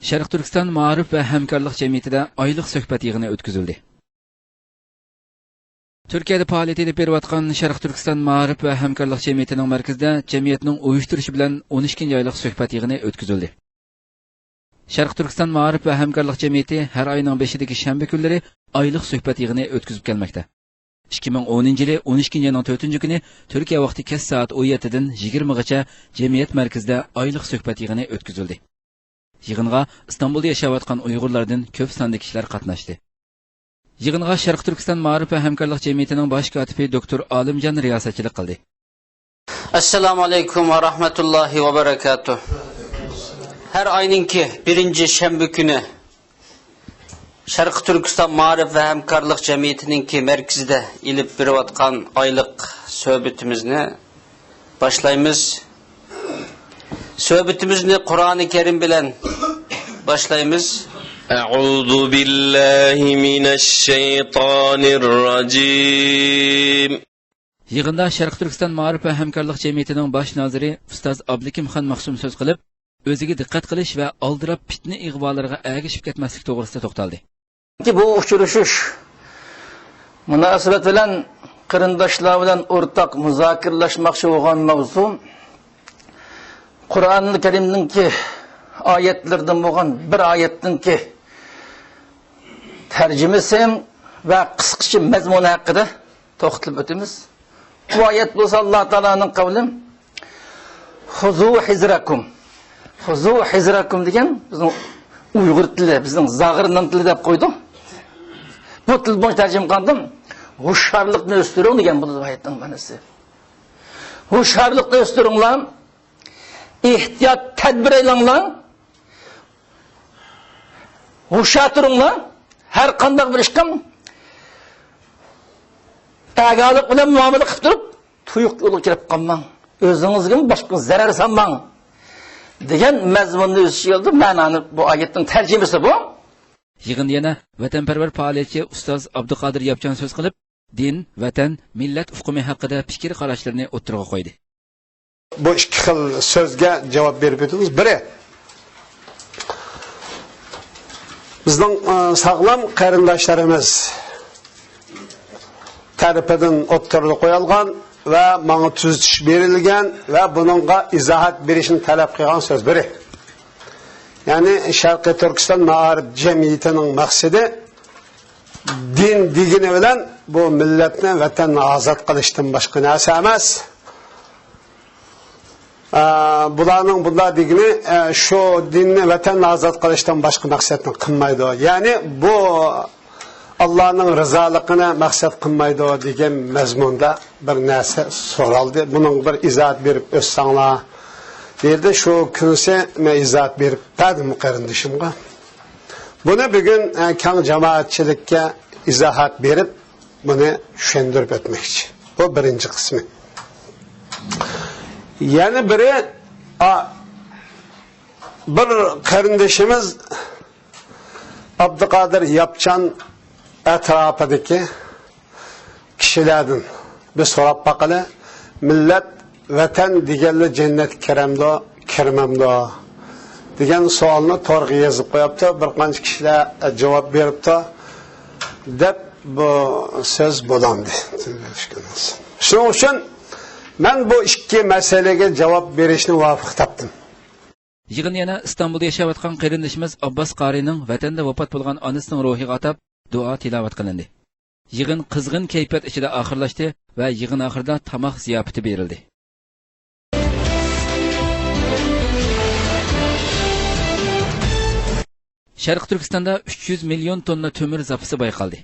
Şərq Türkistan Maarif və Həmkarlıq Cəmiyyətində aylıq söhbət yığını ötküzüldü. Türkiyədə fəaliyyət edib beriyotqan Şərq Türkistan Maarif və Həmkarlıq Cəmiyyətinin mərkəzində cəmiyyətin uyuşturucu bilan 12-ci aylıq söhbət yığını ötküzüldü. Şərq Türkistan Maarif və Həmkarlıq Cəmiyyəti hər ayının 5-dəki şənbə günləri aylıq söhbət yığını ötküzüb gəlməkdə. 2010 yılı 12 ayının 4 günü Türkiyə vaxtı kəs saat 17-dən 20-gacha cəmiyyət mərkəzində aylıq söhbət yığını ötküzüldü. Yığınğa İstanbulda yaşayotgan Uyg'urlardan ko'p sonda kishilar qatnashdi. Yığınğa Sharq Turkiston Ma'rif va Hamkorlik jamiyatining bosh kotibi doktor Olimjon riyosatchilik qildi. Assalomu alaykum va rahmatullohi va barakatuh. Her ayninki birinci şenbe günü Sharq Turkiston Ma'rif va Hamkorlik jamiyatininki merkezde ilip beriyotgan aylık söhbetimizni başlaymiz. Söhbetimizni Kur'an-ı Kerim bilen başlayımız. Euzu billahi mineşşeytanirracim. Yığında Sharq Turkiston Ma'rif va Hamkorlik jamiyatining bosh noziri ustoz Abdulkimxon Maxsum so'z qilib, o'ziga diqqat qilish va aldirab fitna ig'volariga ergashib ketmaslik to'g'risida to'xtaldi. Bu uchrashuv munosabat bilan qarindoshlar bilan o'rtaq muzokiralashmoqchi bo'lgan mavzu Kur'an-ı Kerim'ninki ayetlerden bo'lgan bir ayetninki tercümesi ve kıskışı mezmunu hakkında to'xtalib o'tamiz. Bu ayet bo'lsa Alloh taolaning qavli Huzu hizrakum. Huzu hizrakum degan bizning Uyg'ur tili, bizning Zag'irnan tili deb qo'ydi. Bu til bo'yicha tarjima qildim. Hushyorlikni o'stiring degan bu oyatning ma'nosi. Hushyorlikni o'stiringlar. İhtiyat tedbir eylanglar. Hushyor turinglar. Her qanday bir ishga tagalik bilan muomala qilib turib, tuyuq yo'lga kirib qolmang. O'zingizga boshqa zarar solmang degan mazmunni o'z ichiga oldi. Ma'noni bu oyatning tarjimasi bu. Yig'in yana vatanparvar faoliyatchi ustoz Abduqodir Yapchan so'z qilib, din, vatan, millat ufqumi haqida fikr qarashlarini o'tirg'a qo'ydi. Bu ikki xil so'zga javob berib o'tamiz. Biri bizning sog'lom qarindoshlarimiz tarafidan o'ttirib qo'yilgan va menga tuzitish berilgan va buningga izohat berishni talab qilgan so'z biri. Ya'ni Sharqiy Turkiston Ma'rif jamiyatining maqsadi din degani bilan bu millatni, vatanni ozod qilishdan boshqa narsa emas. Bularning bunday degani shu dinni vatanni ozod qilishdan boshqa maqsadni qilmaydi. Ya'ni bu Allohning rizoligini maqsad qilmaydi degan mazmunda bir narsa so'raldi. Buning bir izohat berib o'tsanglar derdi. Shu kunsi men izohat berib berdim qarindishimga. Buni bugun keng jamoatchilikka izohat berib buni tushuntirib o'tmoqchi. Bu birinchi qismi. Yani biri bir kardeşimiz Abduqodir Yapchan etrafındaki kişilerden bir so'rab baqili, millat vatan deganlar cennet kiremdo, kirmamdo degan savolni to'g'ri yozib qo'yapti. Bir qancha kishilar javob beribdi deb bu so'z bo'landi. Shuning uchun ben bu ikki masalaga javob berishni muvofiq topdim. Yig'in yana İstanbulda yaşayotgan qarindishimiz Abbas Qarining vatanda vafot bo'lgan onasining ruhiga atab duo tilovat qilindi. Yig'in qizg'in kayfiyat ichida oxirlashdi va yig'in oxirida tamoq ziyofati berildi. Sharq Turkistonda 300 million tonna temir zapisi bayqaldi.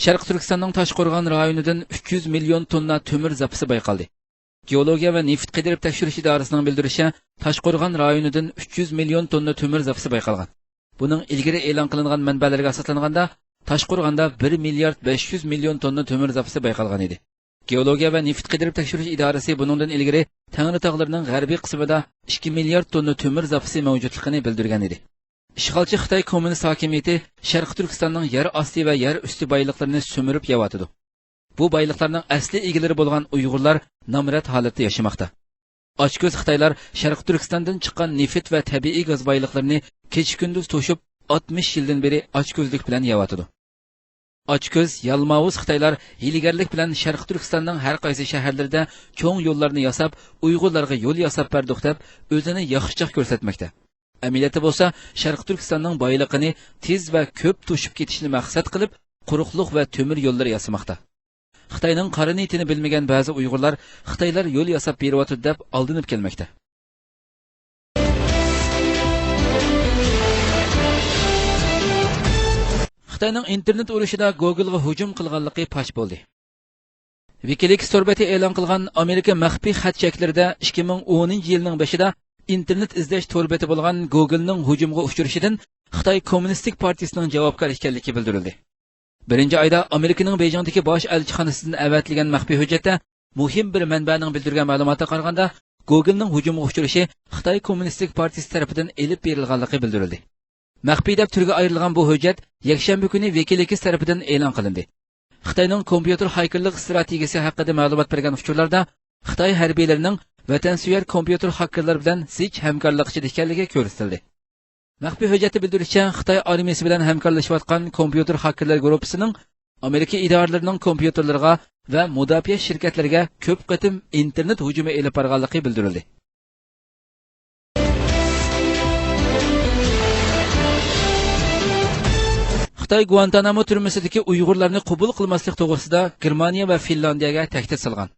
Sharq Turkistonning Toshqo'rg'on rayonidan 300 million tonna temir zapisi bayqaldi. Geologiya va neft qidirib tekshirish idorasining bildirishicha, Toshqo'rg'on rayonidan 300 million tonna temir zapisi bayqalgan. Buning ilgari e'lon qilingan manbalarga asoslanganda, Toshqo'rg'onda 1 milliard 500 million tonna temir zapisi bayqalgan edi. Geologiya va neft qidirib tekshirish idorasi buningdan ilgari Tangri tog'larining g'arbiy qismida 2 milliard tonna temir zapisi mavjudligini bildirgan edi. Ishg'olchi Xitoy kommunist hokimiyati Sharq Turkistonning yer osti va yer usti boyliklarini so'mirib yeyotdi. Bu boyliklarning asli egalari bo'lgan Uyg'urlar nomrod holatda yashamoqda. Ochko'z Xitoylar Sharq Turkistondan chiqqan neft va tabiiy gaz boyliklarini kecha-kunduz to'shib 60 yildan beri ochko'zlik bilan yeyotdi. Ochko'z, yalmavuz Xitoylar hiylagarlik bilan Sharq Turkistonning har qaysi shaharlarida cho'ng yo'llarni yasab, Uyg'urlarga yo'l yasab berdik deb o'zini yaxshichoq ko'rsatmoqda. Amaliyotda bo'lsa, Sharq Turkistonning boyligini tez va ko'p to'shib ketishni maqsad qilib, quruqlik va temir yo'llar yasamoqda. Xitoyning qora niyatini bilmagan ba'zi Uyg'urlar Xitoylar yo'l yasab beryapti deb aldinib kelmoqda. Xitoyning internet urushida Google'ga hujum qilganligi fosh bo'ldi. WikiLeaks to'rbati e'lon qilgan Amerika maxfiy xat cheklarida 2010-yilning boshida internet izlash to'rbati bo'lgan Google'ning hujumga uchrashidan Xitoy Kommunistik partiyasining javobgar ekanligi bildirildi. Birinchi oyda Amerikaning Beijingdagi bosh elchixonasidan avatilgan maxfiy hujjatda muhim bir manbaning bildirgan ma'lumotga qaraganda Google'ning hujumga uchrashi Xitoy Kommunistik partiyasi tomonidan elib berilganligi bildirildi. Maxfiy deb turga ayrilgan bu hujjat yakshanba kuni WikiLeaks tomonidan e'lon qilindi. Xitoyning kompyuter haykerlik strategiyasi haqida ma'lumot bergan uchurlarda Xitoy harbiylarining vatansuyar kompyuter hakkerlar bilan zich hamkorlik ekanligi ko'rsatildi. Maxfiy hujjatda bildirilishicha, Xitoy armiyasi bilan hamkorlashayotgan kompyuter hakkerlar guruhining Amerika idoralarining kompyuterlariga va mudofaa shirkatlariga ko'p qatim internet hujumi elib borganligi bildirildi. Xitoy Guantanamo turmasidagi Uyg'urlarni qabul qilmaslik to'g'risida Germaniya va Finlandiyaga tahdid solgan.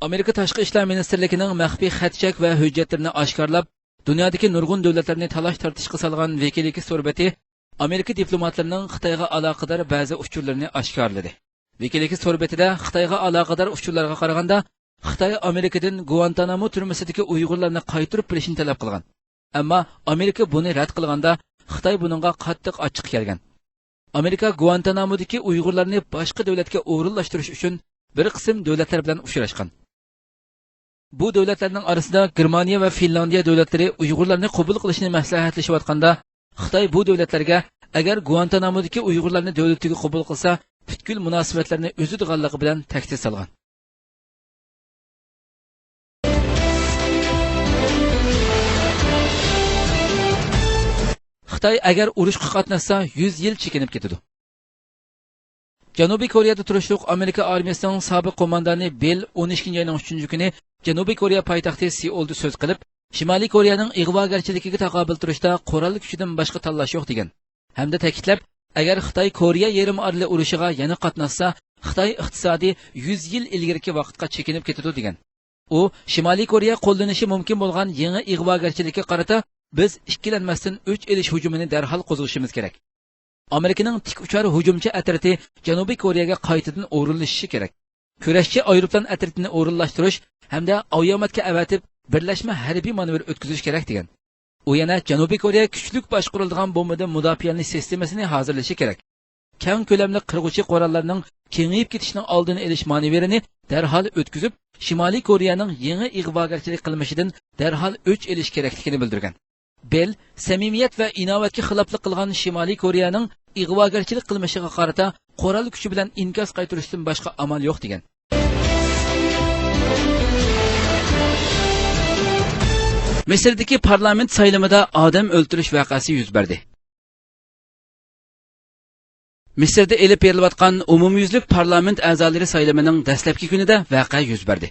Amerika Tashqi ishlar ministrligining maxfiy xatchak va hujjatlarini oshkorlab, dunyodagi nurg'un davlatlarni talash tortishga solgan WikiLeaks to'rbati Amerika diplomatlarining Xitoyga aloqador ba'zi uchurlarni oshkorladi. WikiLeaks to'rbatida Xitoyga aloqador uchurlarga qaraganda, Xitoy Amerikadan Guantanamo turmasidagi Uyg'urlarni qaytarib berishni talab qilgan. Ammo Amerika buni rad qilganda, Xitoy buningga qattiq ochiq kelgan. Amerika Guantanamodagi Uyg'urlarni boshqa davlatga o'rinlashtirish uchun bir qism davlatlar bilan uchrashgan. Bu davlatlarning orasida Germaniya va Finlandiya davlatlari Uyg'urlarni qabul qilishni maslahatlashayotganda, Xitoy bu davlatlarga agar Guantanamodagi Uyg'urlarni davlatiga qabul qilsa, butkul munosabatlarni o'zidganligi bilan tahdid solgan. Xitoy agar urushga qatnashsa 100 yil chekinib ketadi. Janubiy Koreyada turishliq Amerika armiyasining sobiq qo'mondoni Bell 12-oyning 3-kuni Janubiy Koreya poytaxti Seulda so'z qilib, Shimoliy Koreyaning ig'vogarchiligiga taqobil turishda qurol kuchidan boshqa tanlash yo'q degan. Hamda ta'kidlab, agar Xitoy Koreya yarim oroli urushiga yana qatnashsa, Xitoy iqtisodiy 100 yil ilgariki vaqtga chekinib ketadi degan. U Shimoliy Koreya qo'llanishi mumkin bo'lgan yangi ig'vogarchilikka qarata biz ikkilanmasdan 3 elish hujumini darhol qo'zg'ashimiz kerak. Amerikaning tik uchar hujumchi atriti Janubiy Koreyaga qaytadan o'rinlashishi kerak. Kurashchi aeroplan atritini o'rinlashtirish hamda avtomatga avatib birlashma harbiy manevr o'tkazish kerak degan. U yana Janubiy Koreya kuchlik boshqarilgan bombadan mudofaalish sistemasini hozirlashi kerak. Keng ko'lamli qirg'uvchi qurollarning kengayib ketishining oldini olish manevrini darhol o'tkazib, Shimoliy Koreyaning yangi ig'vogarchilik qilmishidan darhol o'ch olish kerakligini bildirgan. Bell samimiyat va inovatga xiloflik qilgan Shimoliy Koreyaning ig'vogarchilik qilmishiga qarata qurol kuchi bilan inkos qaytarishdan boshqa amal yo'q degan. Misrdagi parlament saylamida odam o'ltirish voqeasi yuz berdi. Misrda elib berilayotgan umumyuzlik parlament a'zolari saylamining dastlabki kunida voqea yuz berdi.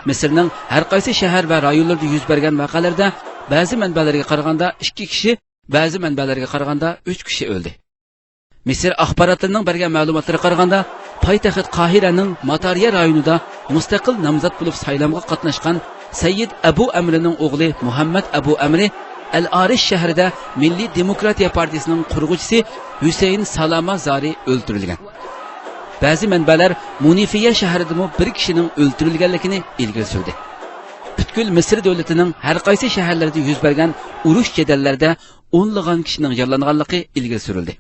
Misrning har qaysi shahar va rayonlarda yuz bergan voqealarda ba'zi manbalarga qaraganda 2 kishi, ba'zi manbalarga qaraganda 3 kishi o'ldi. Misr axborotlarining bergan ma'lumotlariga qaraganda, poytaxt Qohiraning Matariya rayonida mustaqil nomzod bo'lib saylamga qatnashgan Sayyid Abu Amrining o'g'li Muhammad Abu Amri Al-Arish shahrida Milliy Demokratiya partiyasining qurg'uvchisi Husayn Salama Zari o'ldirilgan. ba'zi manbalar Munifiya shahrida bir kishining o'ldirilganligini ilgari surdi. Butkul Misr davlatining har qaysi shaharlarida yuz bergan urush jadallarida o'nlagan kishining yaralanganligi ilgari surildi.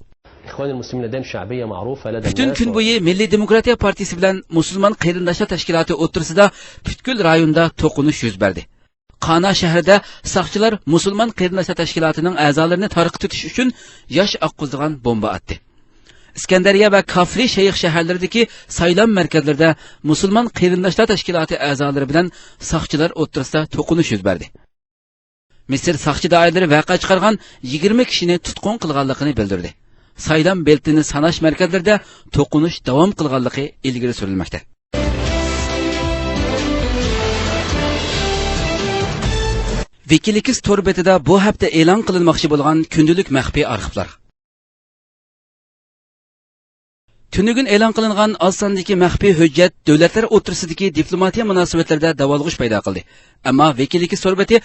Bütün kun bo'yi Milliy Demokratiya partiyasi bilan Musulmon qarindoshlar tashkiloti o'rtasida butkul rayonda to'qinish yuz berdi. Qana shahrida saqchilar Musulmon qarindoshlar tashkilotining a'zolarini tarqitish uchun yosh oqqizgan bomba atdi. Iskandariya va Kafri shayx shaharlaridagi saylan markazlarida Musulmon qarindoshlar tashkiloti a'zolari bilan saqchilar o'rtasida to'qinish yuz berdi. Misr saqchi doiralari voqea chiqargan 20 kishini tutqun qilganligini bildirdi. Saylan beltini sanash markazlarida to'qinish davom qilganligi ilgari surilmoqda. Wikileaks to'rbetida bu hafta e'lon qilinmoqchi bo'lgan kundalik maxfiy arxivlar. Tunugun e'lon qilingan oz sondagi maxfiy hujjat davlatlar o'rtasidagi diplomatiya munosabatlarida davolg'ish paydo qildi. Ammo Wikileaks to'rbeti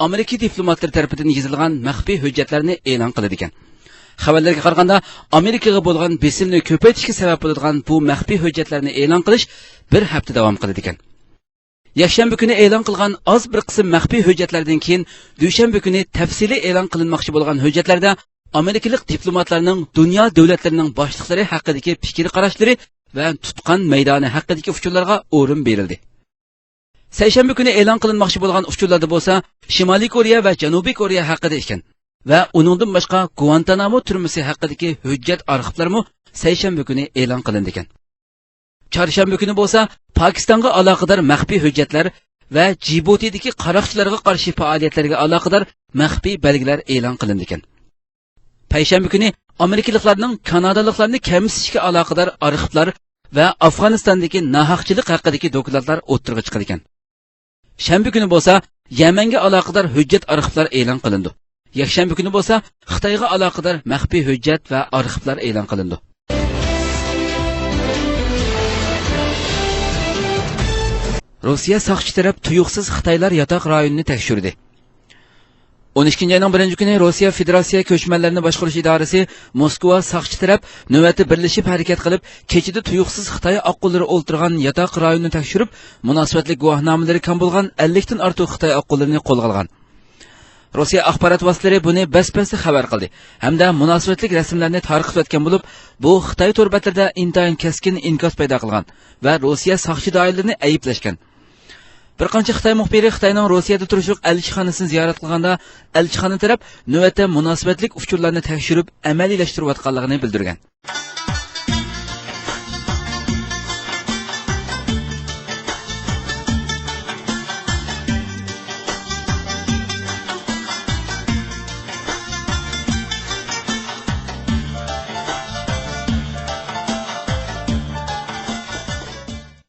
Amerika diplomatlari tomonidan yozilgan maxfiy hujjatlarni e'lon qildi ekan. Xabarlarga qaraganda, Amerikaga bo'lgan besimni ko'paytirishga sabab bo'ladigan bu maxfiy hujjatlarni e'lon qilish bir hafta davom qiladi ekan. Yakshanba kuni e'lon qilgan oz bir qism maxfiy hujjatlardan keyin dushanba kuni tafsiliy e'lon qilinmoqchi bo'lgan hujjatlarda Amerikalik diplomatlarning dunyo davlatlarining boshliqlari haqidagi fikr qarashlari va tutqan maydoni haqidagi uchurlarga o'rin berildi. Seshanba kuni e'lon qilinmoqchi bo'lgan uchurlarda bo'lsa, Shimoliy Koreya va Janubiy Koreya haqida ekan va uningdan boshqa Guantanamo turmasi haqidagi hujjat arxivlarmi seshanba kuni e'lon qilindi ekan. Chorshanba kuni bo'lsa, Pokistonga aloqador maxfiy hujjatlar va Djiboutidagi qaroqchilarga qarshi faoliyatlarga aloqador maxfiy belgilar e'lon qilindi ekan. Payshanba kuni Amerikaliklarning Kanadaliklarni kamsitishga aloqador arxivlar va Afg'onistondagi nahaqchilik haqidagi dokladlar o'ttirg'i chiqilgan. Shanba kuni bo'lsa, Yamanga aloqador hujjat arxivlar e'lon qilindi. Yakshanba kuni bo'lsa, Xitoyga aloqador maxfiy hujjat va arxivlar e'lon qilindi. Rossiya saqchi taraf tuyuqsiz Xitoylar yotoq rayonini tekshirdi. 12-ayning 1-kuni Rossiya Federatsiya ko'chmanlarni boshqarish idorasi Moskva saqchi taraf navbatda birlashib harakat qilib, kechida tuyuqsiz Xitoy oqqulari o'ltirgan yotoq rayonini tekshirib, munosabatli guvohnomalari kam bo'lgan 50 dan ortiq Xitoy oqqularini qo'lga olgan. Rossiya axborot vositalari buni bas-bas xabar qildi hamda munosabatli rasmlarni tarqatib o'tgan bo'lib, bu Xitoy to'rbatlarida intayin keskin inkos paydo qilgan va Rossiya saqchi doiralarini ayblashgan. Bir qancha Xitoy muxbiri Xitoyning Rossiyada turishliq elchixonasini ziyorat qilganda, elchixona taraf navbatda munosabatli uchurlarni tekshirib, amaliylashtirayotganligini bildirgan.